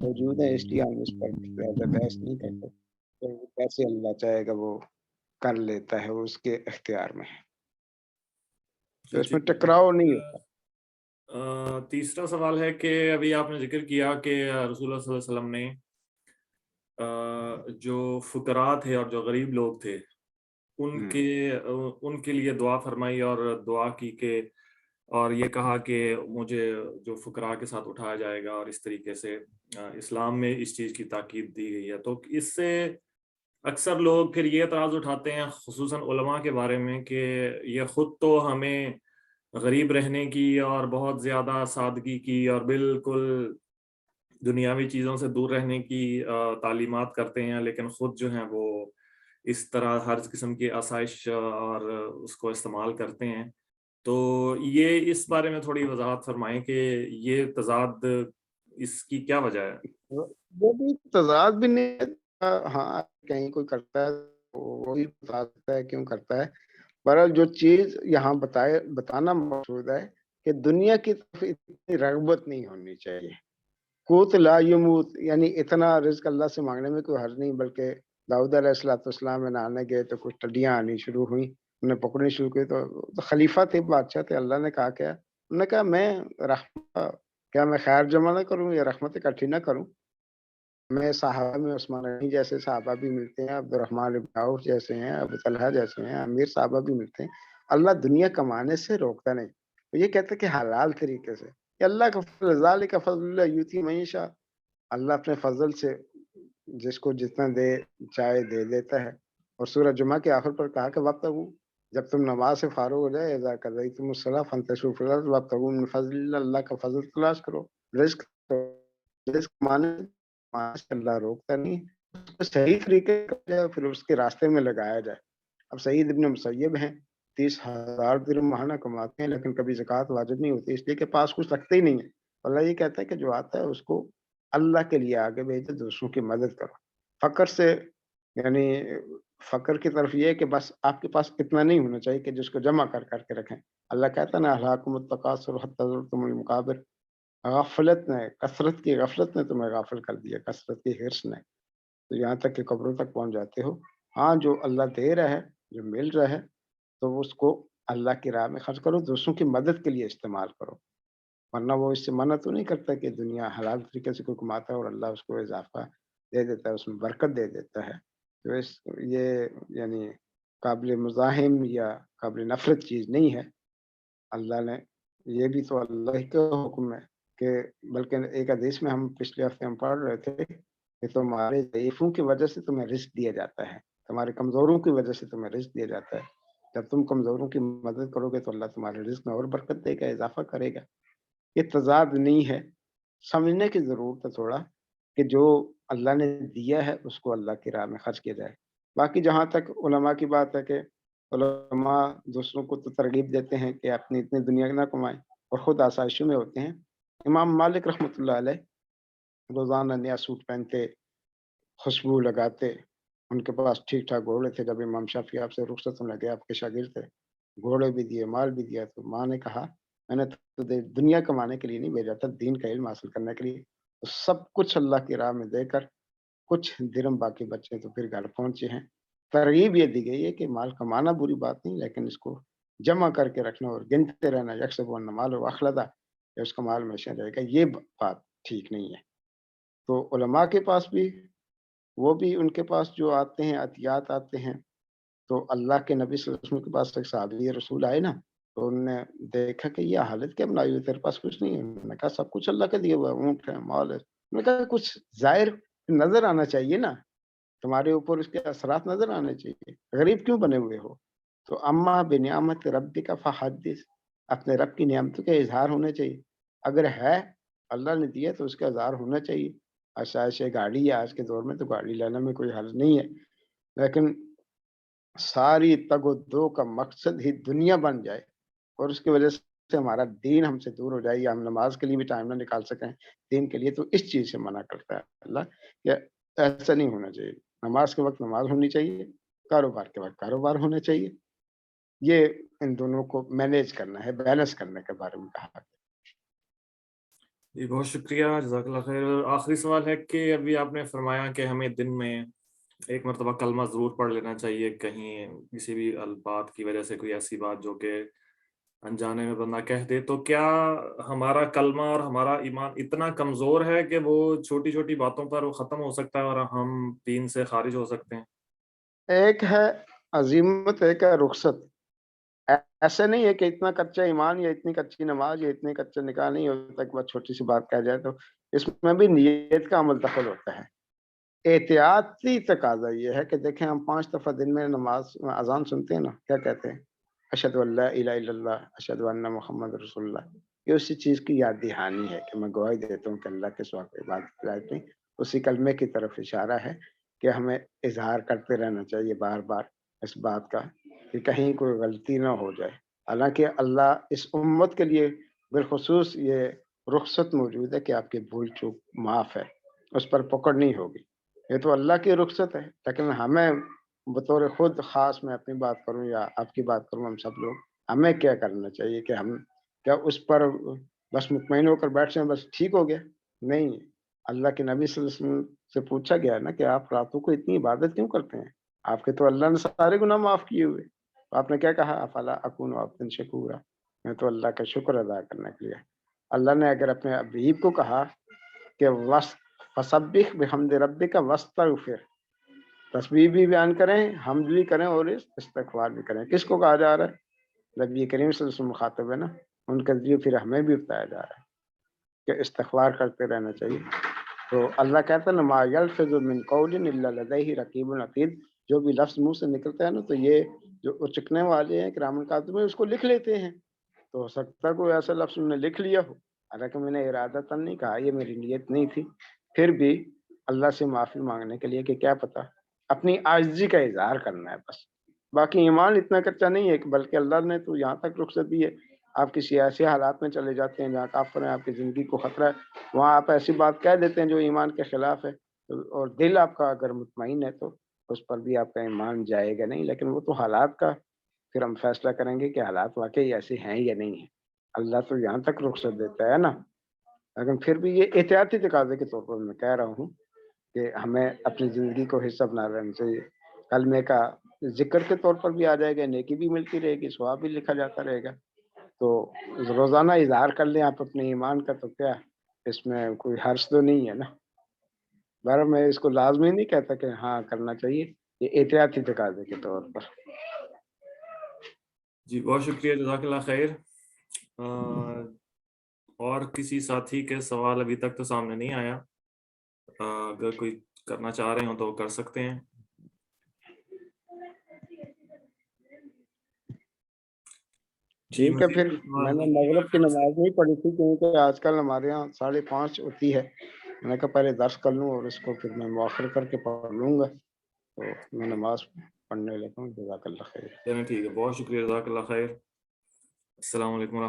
موجود ہیں، اس لیے ہم اس پر زیادہ بحث نہیں کرتے. تو کیسے اللہ چاہے گا وہ کر لیتا ہے، وہ اس کے اختیار میں ہے، تو اس میں ٹکراؤ نہیں ہوتا. تیسرا سوال ہے کہ ابھی آپ نے ذکر کیا کہ رسول اللہ صلی اللہ علیہ وسلم نے جو فقراء تھے اور جو غریب لوگ تھے ان کے لیے دعا فرمائی اور دعا کی کہ اور یہ کہا کہ مجھے جو فقراء کے ساتھ اٹھایا جائے گا، اور اس طریقے سے اسلام میں اس چیز کی تاکید دی گئی ہے. تو اس سے اکثر لوگ پھر یہ اعتراض اٹھاتے ہیں خصوصاً علماء کے بارے میں کہ یہ خود تو ہمیں غریب رہنے کی اور بہت زیادہ سادگی کی اور بالکل دنیاوی چیزوں سے دور رہنے کی تعلیمات کرتے ہیں، لیکن خود جو ہیں وہ اس طرح ہر قسم کی آسائش اور اس کو استعمال کرتے ہیں. تو یہ اس بارے میں تھوڑی وضاحت فرمائیں کہ یہ تضاد اس کی کیا وجہ ہے؟ وہ بھی تضاد بھی نہیں ہے. ہاں کہیں کوئی کرتا ہے وہی بتا سکتا ہے کیوں کرتا ہے. بہرحال جو چیز یہاں بتانا مقصود ہے کہ دنیا کی طرف اتنی رغبت نہیں ہونی چاہیے. قوت لا یموت یعنی اتنا رزق اللہ سے مانگنے میں کوئی حرج نہیں، بلکہ داؤد علیہ السلام میں نہانے گئے تو کچھ ٹڈیاں آنی شروع ہوئیں، انہیں پکڑنی شروع کی. تو خلیفہ تھے، بادشاہ تھے. اللہ نے کہا کیا؟ انہوں نے کہا کیا میں خیر جمع نہ کروں یا رحمت اکٹھی نہ کروں؟ میں صحابہ میں عثمان غنی جیسے صحابہ بھی ملتے ہیں، عبد الرحمن بن عوف جیسے ہیں، ابو طلحہ جیسے ہیں، امیر صحابہ بھی ملتے ہیں. اللہ دنیا کمانے سے روکتا نہیں، یہ کہتا ہے کہ حلال طریقے سے. کہ اللہ کا فضل، ذالک فضل اللہ یؤتی من یشاء، اللہ اپنے فضل سے جس کو جتنا دے چاہے دے دیتا ہے. اور سورہ جمعہ کے آخر پر کہا کہ وابتغوا، جب تم نماز سے فارغ ہو جائے، اذا قضیتم الصلاۃ فانتشروا فی الارض وابتغوا من فضل اللہ، اللہ کا فضل تلاش کرو. رزق مانے اللہ روکتا نہیں، اس کو صحیح طریقے سے پھر اس کے راستے میں لگایا جائے. اب سعید ابن مسیب ہیں، 30,000 درہم ماہانہ کماتے ہیں، لیکن کبھی زکوٰۃ واجب نہیں ہوتی، اس لیے کہ پاس کچھ رکھتے ہی نہیں ہے. اللہ یہ کہتا ہے کہ جو آتا ہے اس کو اللہ کے لیے آگے بھیجے، دوسروں کی مدد کرو. فقر سے یعنی فقر کی طرف یہ ہے کہ بس آپ کے پاس اتنا نہیں ہونا چاہیے کہ جس کو جمع کر کے رکھیں. اللہ کہتا ہے نا الہاکم التکاثر حتی زرتم المقابر، غفلت نے، کثرت کی غفلت نے تمہیں غافل کر دیا، کثرت کی حرص نے، تو یہاں تک کہ قبروں تک پہنچ جاتے ہو. ہاں جو اللہ دے رہا ہے، جو مل رہا ہے، تو اس کو اللہ کی راہ میں خرچ کرو، دوسروں کی مدد کے لیے استعمال کرو. ورنہ وہ اس سے منع تو نہیں کرتا کہ دنیا حلال طریقے سے کوئی کماتا ہے اور اللہ اس کو اضافہ دے دیتا ہے، اس میں برکت دے دیتا ہے. تو یہ یعنی قابل مزاحم یا قابل نفرت چیز نہیں ہے. اللہ نے یہ بھی تو اللہ کا حکم ہے کہ بلکہ ایک حدیث میں ہم پچھلے ہفتے ہم پڑھ رہے تھے کہ تمہارے ضعیفوں کی وجہ سے تمہیں رزق دیا جاتا ہے، تمہارے کمزوروں کی وجہ سے تمہیں رزق دیا جاتا ہے. جب تم کمزوروں کی مدد کرو گے تو اللہ تمہارے رزق میں اور برکت دے گا، اضافہ کرے گا. یہ تضاد نہیں ہے، سمجھنے کی ضرورت ہے تھوڑا کہ جو اللہ نے دیا ہے اس کو اللہ کی راہ میں خرچ کیا جائے. باقی جہاں تک علماء کی بات ہے کہ علماء دوسروں کو تو ترغیب دیتے ہیں کہ اپنی اتنی دنیا نہ کمائیں اور خود آسائشوں میں ہوتے ہیں. امام مالک رحمۃ اللہ علیہ روزانہ نیا سوٹ پہنتے، خوشبو لگاتے، ان کے پاس ٹھیک ٹھاک گھوڑے تھے. جب امام شافعی آپ سے رخصت ہونے لگے، آپ کے شاگرد تھے، گھوڑے بھی دیے، مال بھی دیا. تو ماں نے کہا میں نے تو دنیا کمانے کے لیے نہیں بھیجا تھا، دین کا علم حاصل کرنے کے لیے. تو سب کچھ اللہ کی راہ میں دے کر کچھ درم باقی بچے تو پھر گھر پہنچے ہیں. ترغیب یہ دی گئی ہے کہ مال کمانا بری بات نہیں، لیکن اس کو جمع کر کے رکھنا اور گنتے رہنا، یکسب مال و اخلدہ، اس کا مال ہمیشہ رہے گا، یہ بات ٹھیک نہیں ہے. تو علماء کے پاس بھی وہ بھی ان کے پاس جو آتے ہیں عطیات آتے ہیں، تو اللہ کے نبی صلی اللہ علیہ وسلم کے پاس ایک صحابی رسول آئے نا، تو انہوں نے دیکھا کہ یہ حالت کیا بنائی ہوئی، تیرے پاس کچھ نہیں ہے. انہوں نے کہا سب کچھ اللہ کا دیا ہوا ہے، اونٹ ہے، مال ہے. انہوں نے کہا کچھ ظاہر نظر آنا چاہیے نا، تمہارے اوپر اس کے اثرات نظر آنے چاہیے، غریب کیوں بنے ہوئے ہو؟ تو اما بنعمت ربک فحدث، اپنے رب کی نعمتوں کا اظہار ہونا چاہیے. اگر ہے اللہ نے دیا تو اس کا اظہار ہونا چاہیے. آسائش گاڑی ہے آج کے دور میں، تو گاڑی لینے میں کوئی حرج نہیں ہے، لیکن ساری تگ و دو کا مقصد ہی دنیا بن جائے اور اس کی وجہ سے ہمارا دین ہم سے دور ہو جائے یا ہم نماز کے لیے بھی ٹائم نہ نکال سکیں دین کے لیے، تو اس چیز سے منع کرتا ہے اللہ کہ ایسا نہیں ہونا چاہیے. نماز کے وقت نماز ہونی چاہیے، کاروبار کے وقت کاروبار ہونا چاہیے. یہ ان دونوں کو مینیج کرنا ہے، بیلنس کرنے کے بارے میں کہا. جی بہت شکریہ، جزاک اللہ خیر۔ اور آخری سوال ہے کہ ابھی آپ نے فرمایا کہ ہمیں دن میں ایک مرتبہ کلمہ ضرور پڑھ لینا چاہیے، کہیں کسی بھی بات کی وجہ سے کوئی ایسی بات جو کہ انجانے میں بندہ کہہ دے، تو کیا ہمارا کلمہ اور ہمارا ایمان اتنا کمزور ہے کہ وہ چھوٹی چھوٹی باتوں پر وہ ختم ہو سکتا ہے اور ہم دین سے خارج ہو سکتے ہیں؟ ایک ہے عزیمت، ایک ہے رخصت۔ ایسے نہیں ہے کہ اتنا کچا ایمان یا اتنی کچی نماز یا اتنے کچا نکاح نہیں ہوتا کہ بس چھوٹی سی بات کہہ جائے، تو اس میں بھی نیت کا عمل دخل ہوتا ہے۔ احتیاطی تقاضا یہ ہے کہ دیکھیں، ہم 5 دفعہ دن میں نماز اذان سنتے ہیں نا، کیا کہتے ہیں؟ اشہد ان لا الہ الا اللہ، اشہد ان محمد رسول اللہ۔ یہ اسی چیز کی یاد دہانی ہے کہ میں گواہی دیتا ہوں کہ اللہ کے سوا کوئی عبادت کی لائق نہیں۔ اسی کلمے کی طرف اشارہ ہے کہ ہمیں اظہار کرتے رہنا چاہیے بار بار اس بات کا کہ کہیں کوئی غلطی نہ ہو جائے۔ حالانکہ اللہ اس امت کے لیے بالخصوص یہ رخصت موجود ہے کہ آپ کی بھول چوک معاف ہے، اس پر پکڑ نہیں ہوگی۔ یہ تو اللہ کی رخصت ہے، لیکن ہمیں بطور خود خاص، میں اپنی بات کروں یا آپ کی بات کروں، ہم سب لوگ ہمیں کیا کرنا چاہیے کہ ہم کیا اس پر بس مطمئن ہو کر بیٹھ جائیں بس ٹھیک ہو گیا؟ نہیں، اللہ کے نبی صلی اللہ علیہ وسلم سے پوچھا گیا ہے نا کہ آپ راتوں کو اتنی عبادت کیوں کرتے ہیں؟ آپ کے تو اللہ نے سارے گناہ معاف کیے ہوئے۔ تو آپ نے کیا کہا؟ افلا اکون عبدا شکورا، میں تو اللہ کا شکر ادا کرنے کے لیے۔ اللہ نے اگر اپنے حبیب کو کہا کہ فسبح بحمد ربک واستغفر، تسبیح بھی بیان کریں، حمد بھی کریں اور استغفار بھی کریں۔ کس کو کہا جا رہا ہے؟ نبی کریم صلی اللہ علیہ وسلم مخاطب ہے نا، ان کے ذریعے پھر ہمیں بھی بتایا جا رہا ہے کہ استغفار کرتے رہنا چاہیے۔ تو اللہ کہتا ہے نا، ما یلفظ من قول الا لدیہ رقیب عتید، جو بھی لفظ منہ سے نکلتا ہے نا، تو یہ جو اچکنے والے ہیں کرام کاتب میں اس کو لکھ لیتے ہیں۔ تو ہو سکتا ہے کوئی ایسا لفظ انہوں نے لکھ لیا ہو، حالانکہ میں نے ارادتاً نہیں کہا، یہ میری نیت نہیں تھی۔ پھر بھی اللہ سے معافی مانگنے کے لیے کہ کیا پتہ، اپنی عاجزی کا اظہار کرنا ہے بس۔ باقی ایمان اتنا کچا نہیں ہے کہ، بلکہ اللہ نے تو یہاں تک رخصت دی ہے، آپ کسی ایسے حالات میں چلے جاتے ہیں جہاں کافر ہیں، آپ کی زندگی کو خطرہ ہے، وہاں آپ ایسی بات کہہ دیتے ہیں جو ایمان کے خلاف ہے، اور دل آپ کا اگر مطمئن ہے تو اس پر بھی آپ کا ایمان جائے گا نہیں۔ لیکن وہ تو حالات کا پھر ہم فیصلہ کریں گے کہ حالات واقعی ایسے ہیں یا نہیں ہیں۔ اللہ تو یہاں تک رخصت دیتا ہے نا، لیکن پھر بھی یہ احتیاطی تقاضے کے طور پر میں کہہ رہا ہوں کہ ہمیں اپنی زندگی کو حصہ بنا لینا چاہیے۔ کلمے کا ذکر کے طور پر بھی آ جائے گا، نیکی بھی ملتی رہے گی، ثواب بھی لکھا جاتا رہے گا۔ تو روزانہ اظہار کر لیں آپ اپنے ایمان کا، تو کیا اس میں کوئی حرج تو نہیں ہے نا۔ بہرحال میں اس کو لازمی نہیں کہتا کہ ہاں کرنا چاہیے، یہ احتیاطی تقاضے کے طور پر۔ جی بہت شکریہ، جزاک اللہ خیر۔ اور کسی ساتھی کے سوال ابھی تک تو سامنے نہیں آیا، اگر کوئی کرنا چاہ رہے ہوں تو کر سکتے ہیں۔ ٹھیک ہے، پھر میں نے مغرب کی نماز نہیں پڑھی تھی کیونکہ آج کل ہمارے یہاں 5:30 ہوتی ہے۔ میں نے کہا پہلے درس کر لوں اور اس کو پھر میں مؤخر کر کے پڑھ لوں گا، تو میں نماز پڑھنے لگا ہوں۔ جزاک اللہ خیر۔ چلیں ٹھیک ہے، بہت شکریہ، جزاک اللہ خیر۔ السلام علیکم ورحمۃ اللہ۔